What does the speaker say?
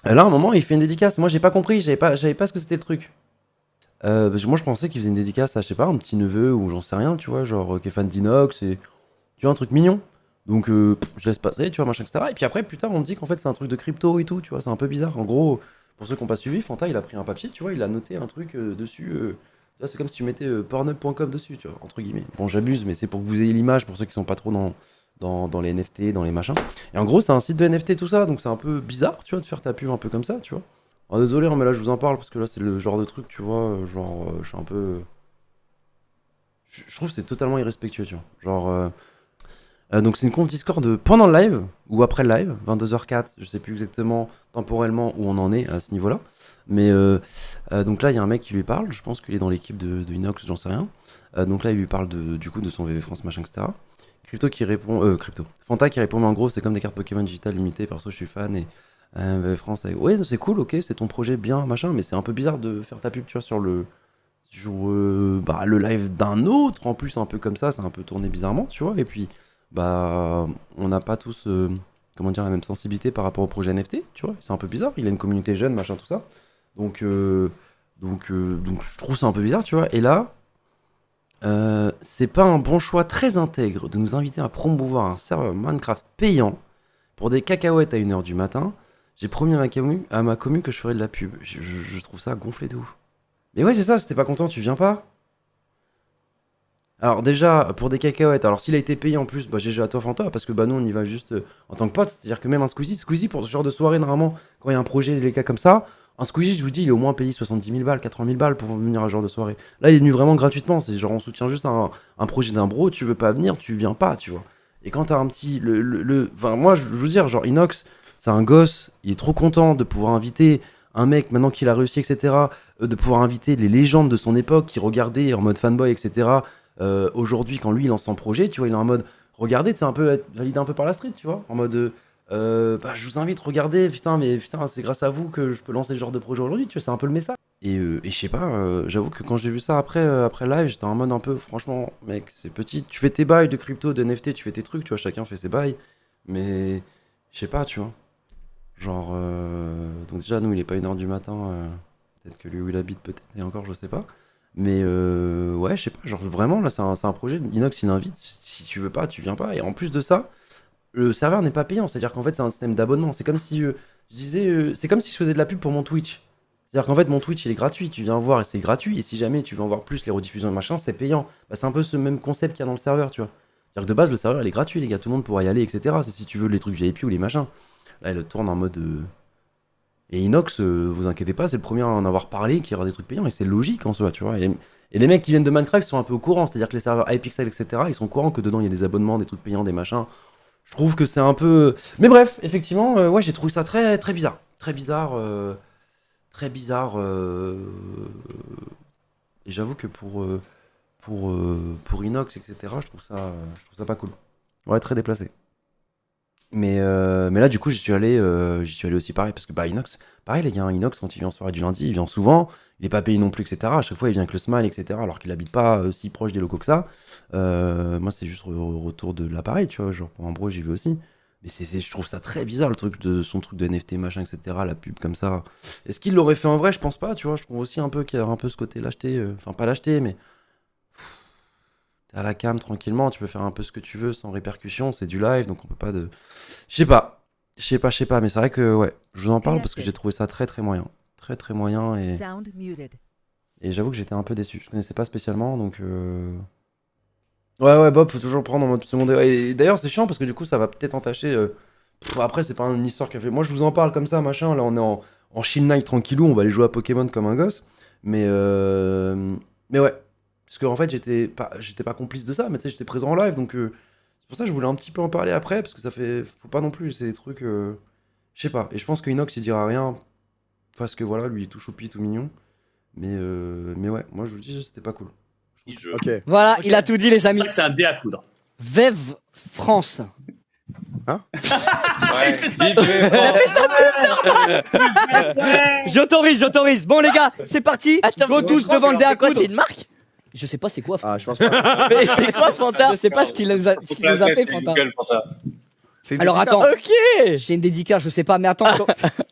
Et là, à un moment, il fait une dédicace. Moi, j'ai pas compris, j'avais pas ce que c'était le truc. Parce que moi, je pensais qu'il faisait une dédicace à, je sais pas, un petit neveu ou j'en sais rien, tu vois, genre qui est fan d'Inox et tu vois, un truc mignon. Donc, je laisse passer, tu vois, machin, etc. Et puis après, plus tard, on me dit qu'en fait, c'est un truc de crypto et tout, tu vois, c'est un peu bizarre. En gros, pour ceux qui n'ont pas suivi, Fanta, il a pris un papier, tu vois, il a noté un truc dessus. Tu vois, c'est comme si tu mettais pornhub.com dessus, tu vois, entre guillemets. Bon, j'abuse, mais c'est pour que vous ayez l'image, pour ceux qui sont pas trop dans les NFT, dans les machins. Et en gros, c'est un site de NFT, tout ça, donc c'est un peu bizarre, tu vois, de faire ta pub un peu comme ça, tu vois. Oh, désolé, hein, mais là, je vous en parle parce que là, c'est le genre de truc, tu vois, je suis un peu. Je trouve que c'est totalement irrespectueux, tu vois. Donc c'est une conf Discord pendant le live ou après le live, 22h04, je sais plus exactement temporellement où on en est à ce niveau-là. Mais donc là, il y a un mec qui lui parle, je pense qu'il est dans l'équipe de Inox, j'en sais rien. Donc là, il lui parle du coup de son VV France, machin, etc. Crypto qui répond, Crypto. Fanta qui répond, mais en gros, c'est comme des cartes Pokémon digitales limitées, perso, je suis fan. Et VV France, ouais, c'est cool, ok, c'est ton projet bien, machin, mais c'est un peu bizarre de faire ta pub, tu vois, sur le live d'un autre, en plus, un peu comme ça, c'est un peu tourné bizarrement, tu vois. Et puis, bah, on n'a pas tous, comment dire, la même sensibilité par rapport au projet NFT, tu vois. C'est un peu bizarre, il a une communauté jeune, machin, tout ça. Donc, donc je trouve ça un peu bizarre, tu vois. Et là, c'est pas un bon choix très intègre de nous inviter à promouvoir un serveur Minecraft payant pour des cacahuètes à 1h du matin. J'ai promis à ma commu que je ferais de la pub. Je trouve ça gonflé de ouf. Mais ouais, c'est ça, si t'es pas content, tu viens pas. Alors déjà, pour des cacahuètes, alors s'il a été payé en plus, bah GG à toi Fanta, parce que bah nous on y va juste en tant que pote, c'est-à-dire que même un Squeezie pour ce genre de soirée normalement, quand il y a un projet, les cas comme ça, un Squeezie je vous dis, il est au moins payé 70 000 balles, 80 000 balles pour venir à ce genre de soirée. Là il est venu vraiment gratuitement, c'est genre on soutient juste un projet d'un bro, tu veux pas venir, tu viens pas, tu vois. Et quand t'as un petit, enfin moi je veux dire, genre Inox, c'est un gosse, il est trop content de pouvoir inviter un mec maintenant qu'il a réussi, etc., de pouvoir inviter les légendes de son époque qui regardaient en mode fanboy, etc., aujourd'hui, quand lui il lance son projet, tu vois, il est en mode regardez, c'est un peu être validé un peu par la street, tu vois, en mode bah, je vous invite, regardez, putain, mais putain, c'est grâce à vous que je peux lancer ce genre de projet aujourd'hui, tu vois, c'est un peu le message. Et je sais pas, j'avoue que quand j'ai vu ça après le live, j'étais en mode un peu, franchement, mec, c'est petit, tu fais tes bails de crypto, de NFT, tu fais tes trucs, tu vois, chacun fait ses bails, mais je sais pas, tu vois. Donc déjà, nous, il est pas 1h du matin, peut-être que lui où il habite, peut-être, et encore, je sais pas. Mais ouais, je sais pas, genre vraiment, là, c'est un projet, Inox, il invite, si tu veux pas, tu viens pas. Et en plus de ça, le serveur n'est pas payant, c'est-à-dire qu'en fait, c'est un système d'abonnement. C'est comme si, je disais, c'est comme si je faisais de la pub pour mon Twitch. C'est-à-dire qu'en fait, mon Twitch, il est gratuit, tu viens voir et c'est gratuit. Et si jamais tu veux en voir plus, les rediffusions et machin, c'est payant. Bah, c'est un peu ce même concept qu'il y a dans le serveur, tu vois. C'est-à-dire que de base, le serveur, il est gratuit, les gars, tout le monde pourra y aller, etc. C'est si tu veux les trucs VIP ou les machins. Là, il tourne en mode. Et Inox, vous inquiétez pas, c'est le premier à en avoir parlé, qui aura des trucs payants, et c'est logique en soi, tu vois. Et les mecs qui viennent de Minecraft sont un peu au courant, c'est-à-dire que les serveurs Hypixel, etc., ils sont au courant que dedans il y a des abonnements, des trucs payants, des machins. Je trouve que c'est un peu. Mais bref, effectivement, ouais, j'ai trouvé ça très, très bizarre. Très bizarre. Très bizarre. Et j'avoue que pour Inox, etc., je trouve ça pas cool. Ouais, très déplacé. Mais là, du coup, j'y suis allé aussi pareil, parce que bah, Inox, pareil, les gars, Inox, quand il vient en soirée du lundi, il vient souvent, il est pas payé non plus, etc. À chaque fois, il vient avec le smile, etc., alors qu'il habite pas si proche des locaux que ça. Moi, c'est juste au retour de l'appareil, tu vois, genre pour un bro, j'y vais aussi. Mais je trouve ça très bizarre, le truc de son truc de NFT, machin, etc., la pub comme ça. Est-ce qu'il l'aurait fait en vrai? Je pense pas, tu vois, je trouve aussi un peu qu'il y a un peu ce côté l'acheter, enfin, pas l'acheter, mais t'es à la cam tranquillement, tu peux faire un peu ce que tu veux sans répercussion, c'est du live, donc on peut pas de. Je sais pas. Je sais pas, mais c'est vrai que ouais, je vous en parle parce que j'ai trouvé ça très très moyen. Très très moyen et j'avoue que j'étais un peu déçu. Je connaissais pas spécialement donc. Ouais, ouais, Bob, faut toujours le prendre en mode secondaire. Et d'ailleurs, c'est chiant parce que du coup, ça va peut-être entacher. Après, c'est pas une histoire qui a fait. Moi, je vous en parle comme ça, machin. Là, on est en chill night tranquillou, on va aller jouer à Pokémon comme un gosse. Mais, mais ouais. Parce qu'en fait, j'étais pas complice de ça, mais tu sais, j'étais présent en live donc. C'est pour ça que je voulais un petit peu en parler après, parce que ça fait. Faut pas non plus, c'est des trucs. Je sais pas. Et je pense que Inox il dira rien, parce que voilà, lui il est tout choupi, tout mignon. Mais ouais, moi je vous dis, c'était pas cool. Ok. Voilà, il a tout dit, les C'est amis. ça que c'est un dé à coudre. Vev France. J'autorise. Bon, les gars, c'est parti. Attends, Go tous devant le dé à c'est quoi, coudre. c'est une marque? Je sais pas c'est quoi. Ah, je pense pas. Mais c'est quoi, Fanta? Je sais pas ce qu'il nous a fait, Fanta. Google pour ça. C'est une Alors dédicace. attends, Ok. j'ai une dédicace, je sais pas, mais attends.